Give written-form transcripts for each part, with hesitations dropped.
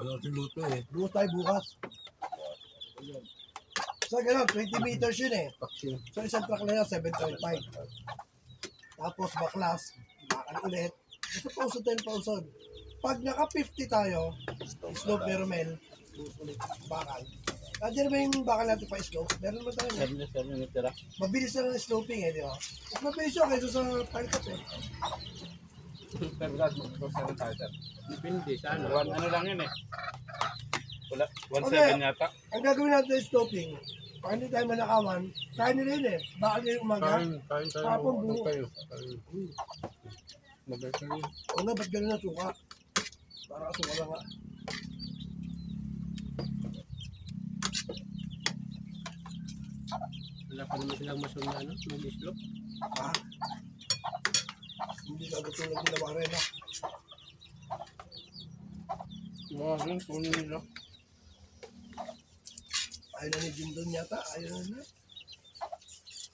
Wala si luto eh. Bukas tayo bukas. Ayun. So gano'n, 20 meters yun eh. So isang truck na yun, 7.5. Tapos baklas, bakal ulit. Gusto pausod tayo pausod. Pag naka 50 tayo, slope meromel, ulit, bakal. Nandiyan naman yung bakal natin pa slope. Meron naman tayo. 7 meter ah. Mabilis na ng sloping eh, di ba? Mas mabilis yun kaysa sa palkat eh. Pero lahat mo ito sa title. Depende sa ano. Ano lang yun eh. Wala, 1.7 yata. Ang gagawin natin yung sloping, pag hindi tayo manakawan, kaya nila yun eh. Bakal yung umaga. Kain tayo. Hapon Ano buo. kayo? Magay kayo. O nga, ba't gano'n na suka? Para kasuka lang nga. Wala pa naman silang masun na ano, may slope. Ha? Hindi ka katulad nila Makarena. Mga rin, kunin nila. Ayaw na ni Jindon yata, ayaw na niya.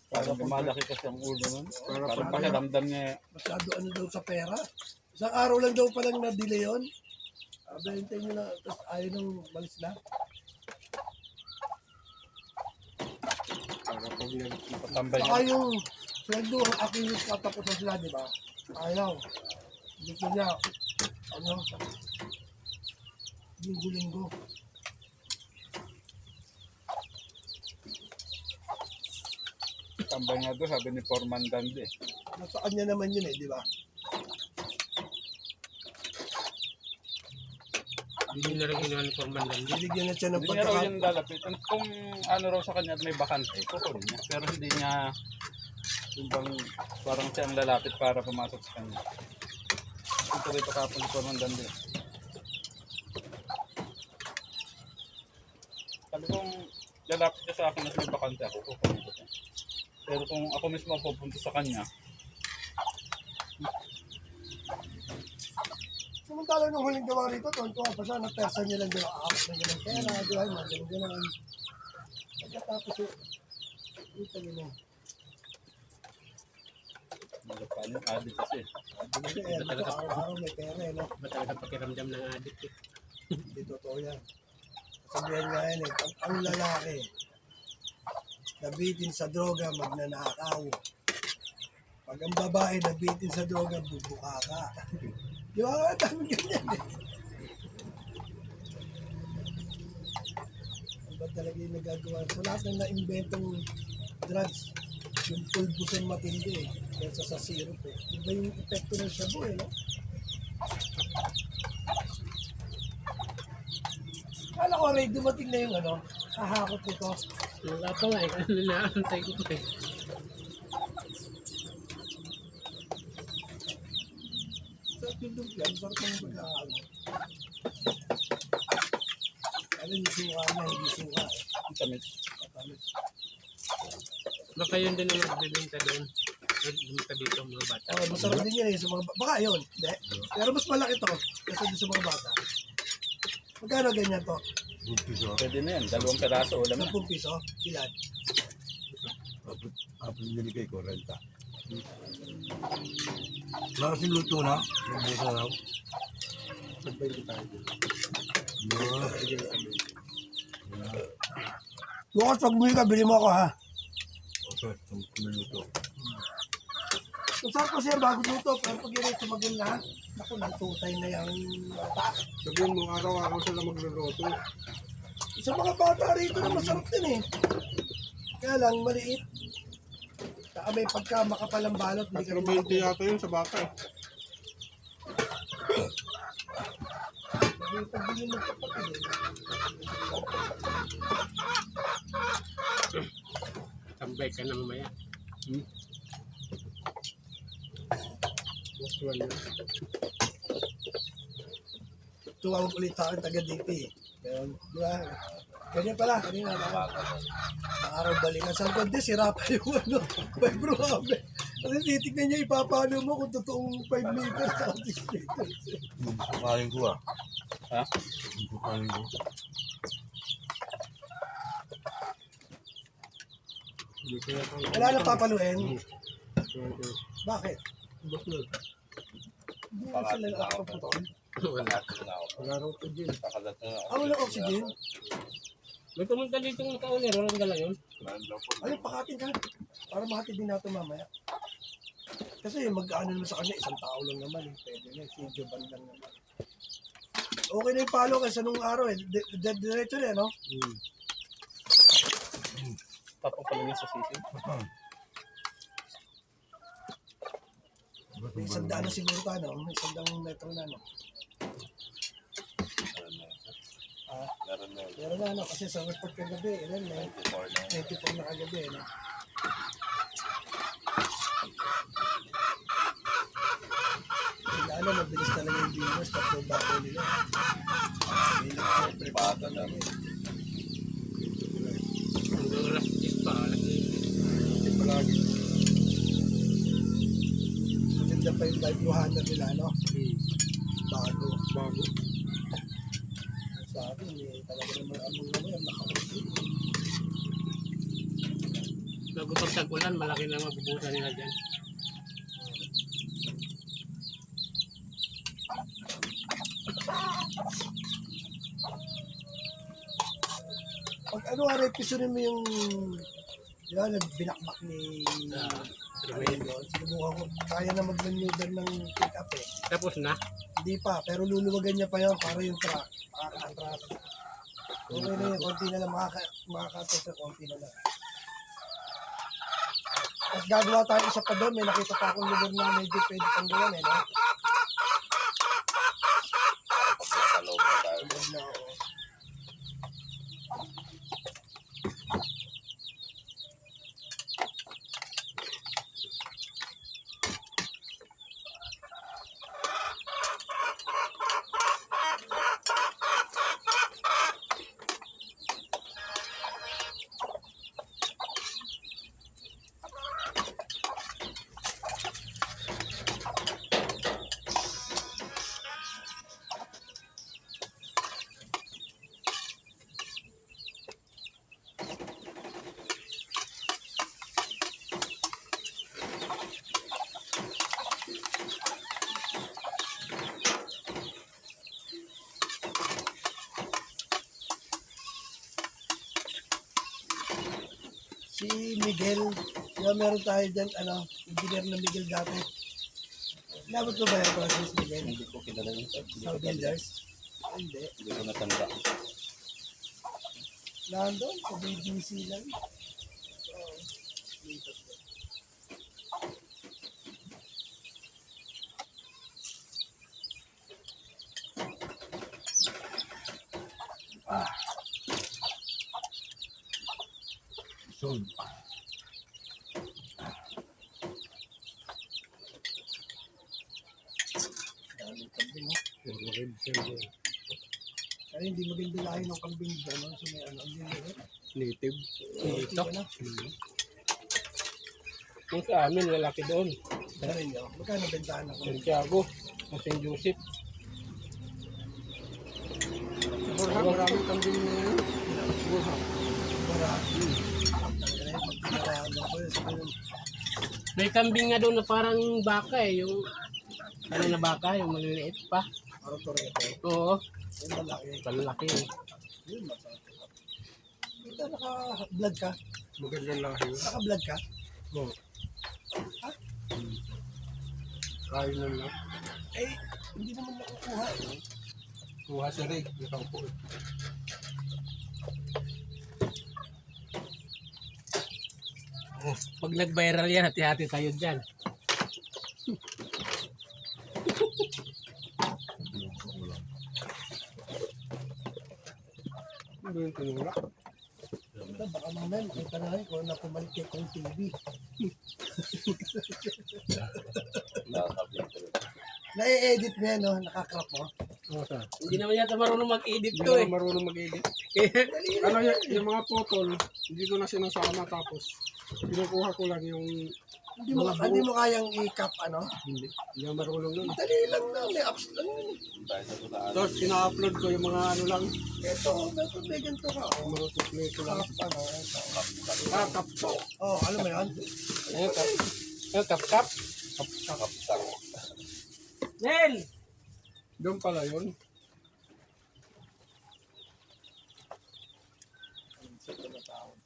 Parang malaki kasi ang ulo nun. Parang pakiramdam niya. Masyado ano daw sa pera. Isang araw lang daw palang na-delay yun. Abentay nyo na, tapos ayaw nang malis na. Para pag Patambay Saka niya. yung sweldo ang aking katapos na sila, di ba? Ayaw. Gusto niya, ano, linggo-linggo. Tambay nga doon, sabi ni Foreman Dandy. Nasa kanya naman yun eh, di ba? Hindi na rin ginawa ni Forman lang. Binigyan na siya ng Hindi niya raw pagkaka... yung lalapitan. Kung ano raw sa kanya at may bakante, kukunin niya. Pero hindi niya yung bang parang siya ang lalapit para pumasok sa kanya. Ito rito kapon ni Foreman Dandy. Sabi kong lalapit niya sa akin at may bakante ako, kukunin ko siya. Pero kung ako mismo ang pupunta sa kanya, Samantala nung huling gawa rito, tuwan-tuwa pa siya, napersa niya lang gano'n, aakot na gano'n pera, di ba, mga gano'n. Pagkatapos yun, ito gano'n. malapaan yung adik kasi. Hindi, eh, dito araw-araw may pera eh, no? Ba talaga pakiramdam ng addict eh. Hindi totoo yan. Sabihan nga yan eh, pag ang lalaki, nabitin sa droga, magnanakaw. Pag ang babae, nabitin sa droga, bubuka ka. Di ba nga, dami ganyan eh. Ano ba talaga yung nagagawa? Sa lahat ng na-inventong drugs, yung pulbusan matindi eh, kaysa sa syrup eh. Iba yung epekto ng shabu eh, no? Kala ko, Ray, dumating na yung ano, hahakot nito. Wala pa nga eh, ano naantay ko pa eh. Sarap yung dumpyan, sarap yung pagkakalo. Ano yung suka niya, hindi suka eh. Ang tamis. Matamis. Baka yun din ang magbibenta doon. Bumita dito mga bata. Oh, masarap din yan eh sa mga baka yun, hindi. Pero mas malaki to kaysa din sa mga bata. Magkano ganyan to? Piso. Pwede na yan, 2 peraso, ulam na. 10 piso, ilan? Apat binigay ko, renta. Wala kasi luto na. Nabusa na. Magbayad tayo. Bukas pag bumili ka, bili mo ako ha. Okay, luto. Kung saan kasi yung bago luto, pero pag yun ay tumagil na, naku, nagtutay na yung bata. Sabihin mo, araw-araw sila magluluto. Sa mga bata rito na masarap din eh. Kaya lang, maliit. Saka may pagka makapalang balot, hindi ka 4.20 yata yun sa bata eh. May pagbili mo kapatid eh. Tambay ka na mamaya. Gusto lang yun. Tuwag ulit sa akin taga-DP. Ganyan, di ba? Ganyan pala, kanina ang araw balikan. Saan ko, hindi, sira pa yung ano, 5 ruhabe. Kasi titignan niya, ipapalo mo kung totoong 5 meters sa 6 meters. Sukain ko ah. Ha? Sukain ko. Wala na papaluin. Bakit? Bukod. Hindi na sila nakakaputol. Wala. Wala raw ito din. Wala oxygen. May pumunta dito ng ka-owner, walang dala yun. Ayun, pakatin ka. Para makatid din natin mamaya. Kasi mag-ano naman sa kanya, isang tao lang naman. Pwede na, si Jovan lang naman. Okay na yung palo kasi nung araw eh. Diretso na, no? Tapos palagay sa sisi. May isang daan na siguro ka, no? May isang daang metro na, no? Meron na, no? Kasi sa report kagabi, ilan na? 94 na kagabi, no? Sila, ano, mabilis talaga yung viewers kapag bago nila. May nag-prepare na. Hanggang alas 10 pa, alas 9. Hindi palagi. Maganda pa yung 500 nila, no? Bago. Bago. Sa akin, eh, talaga naman among naman yung nakausin. Bago pag tag-ulan, malaki na mabubuta nila dyan. Pag ano, repisunin mo yung, di ba, binakbak ni Remain doon. Sinubukan ko, kaya na mag-maneuver ng pick-up eh. Tapos na. Hindi pa, pero luluwagan niya pa yun para yung truck, makaka-atras. Okay na yun, konti na lang, makaka-atras na konti na lang. Tapos gagawa tayo isa pa doon, may nakita pa akong lugar na medyo pwede pang gawan eh, no? Lugar na, oo. Si Miguel, diba meron tayo dyan, ano, engineer na Miguel dati. Labot ko ba yan, Francis Miguel? Hindi ko kilala yun. Hindi Sa ko builders? Hindi. Hindi ko natanda. Nandun, sa BBC lang. Oo. Dito. Soon. Daming kambing, no? Kaya hindi maganda lahi ng kambing dyan, no? So may ano, hindi nila. Native. Dito. Ano? Kung sa amin, lalaki doon. Meron nyo. Magkano bentahan ako? Santiago. Sa St. Joseph. Burha, maraming kambing na yun. Burha. Para, ano ko yun, sa ganun. May kambing nga doon na parang baka eh. Yung ano na baka, yung maliliit pa. Parang torete. Oo. Yung malaki. Malaki eh. Yun, masarap. Ito, naka-vlog ka? Magandang lahi. Naka-vlog ka? Oo. Kain na lang. Eh, hindi naman nakukuha eh. Kuha si Rig. Nakaupo eh. Pag nag-viral yan, hati-hati tayo dyan. Ano yung tinula? Ito, baka mamaya makita na rin kung napumalik kay Kong TV. Na-edit mo yan, no? Nakakrap mo. Oo, sir. Hindi naman yata marunong mag-edit Hindi to ako eh. marunong mag-edit. Kaya, Ano yung mga putol, hindi ko na sinasama tapos kinukuha ko lang yung Hindi mo kayang i-cap, ano? hindi ako marunong nun. Dali lang na, may apps lang. Tapos ina-upload ko yung mga ano lang, Ito, may ganito ka, oh. mga kumpleto lang. Cap, ano, ito. Kapto. Oh, alam mo yan? kap-kap. Nel! Doon pala yun. Sa tawag.